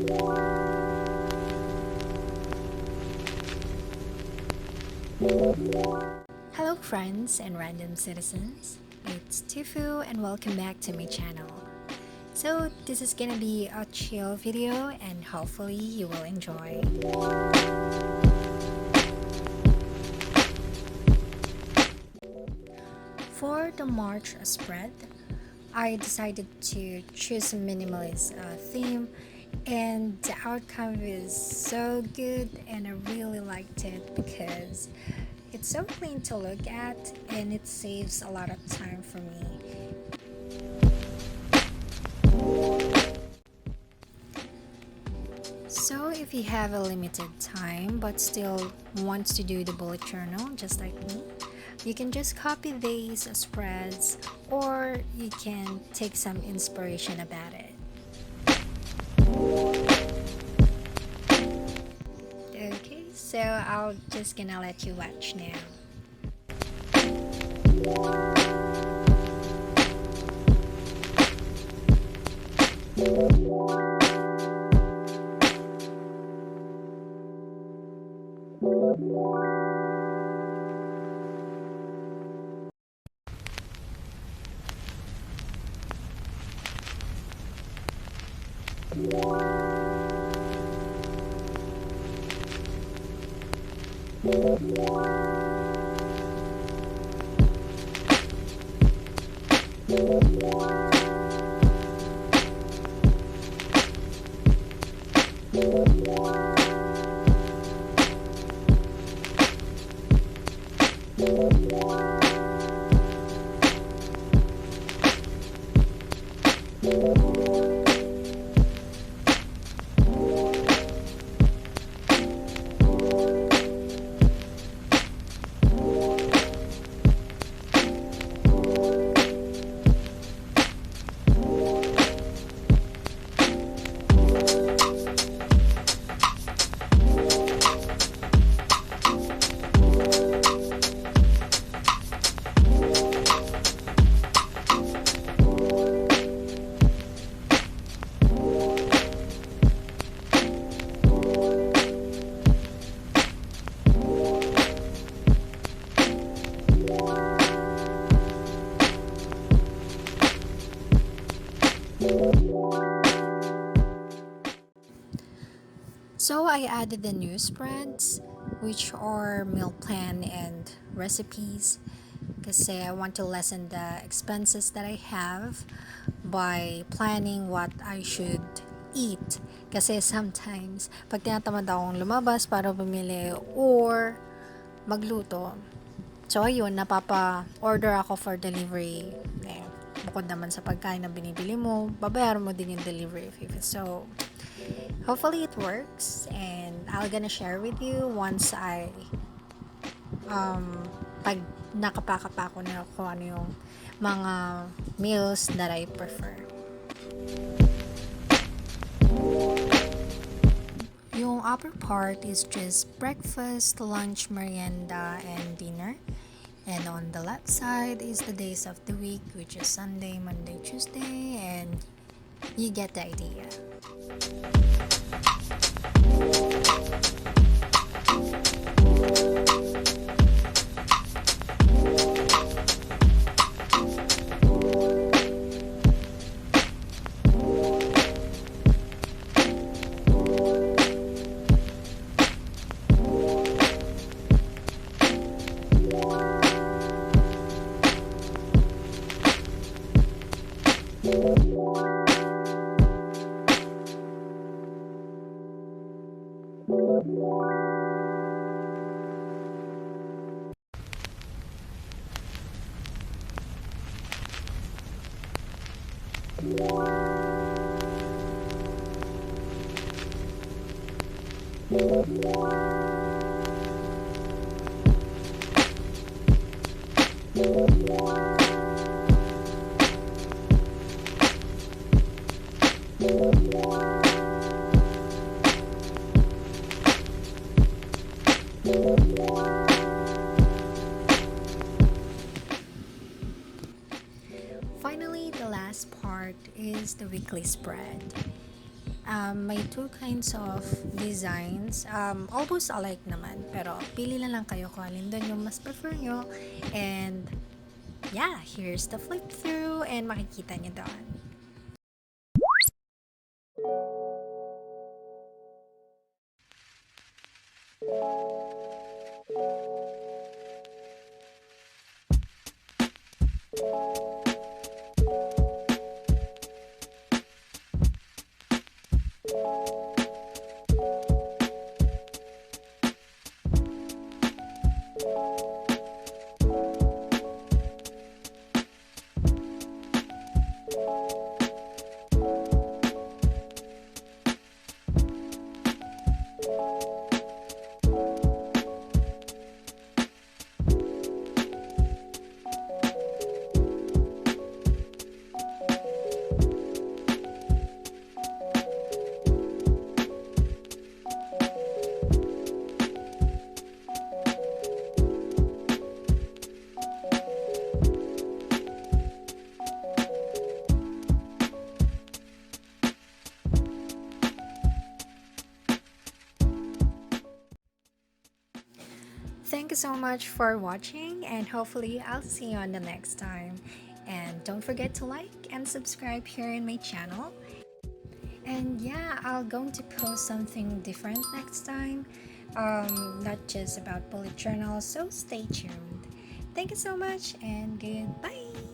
Hello friends and random citizens, it's Tifu and welcome back to my channel. So this is gonna be a chill video and hopefully you will enjoy. For the March spread, I decided to choose a minimalist theme, and the outcome is so good and I really liked it because it's so clean to look at and it saves a lot of time for me. So if you have a limited time but still wants to do the bullet journal just like me, you can just copy these spreads or you can take some inspiration about it. Okay, so I'll just gonna let you watch now. So I added the new spreads, which are meal plan and recipes, kasi I want to lessen the expenses that I have by planning what I should eat. Kasi sometimes, pag tinatamad akong lumabas para bumili or magluto, so ayun, napapa-order ako for delivery. Eh, bukod naman sa pagkain na binibili mo, babayaran mo din yung delivery fee. So, hopefully it works and I'll gonna share with you once pag nakapaka ko na kung ano yung mga meals that I prefer. Yung upper part is just breakfast, lunch, merienda, and dinner. And on the left side is the days of the week, which is Sunday, Monday, Tuesday, and you get the idea. Finally, the last part is the weekly spread. May two kinds of designs. Almost alike naman. Pero pili na lang kayo kung alin doon yung mas prefer nyo. And yeah, here's the flip through and makikita nyo doon. Thank you so much for watching, and hopefully I'll see you on the next time. And don't forget to like and subscribe here in my channel. And yeah, I'll going to post something different next time. Not just about bullet journals, so stay tuned. Thank you so much and goodbye.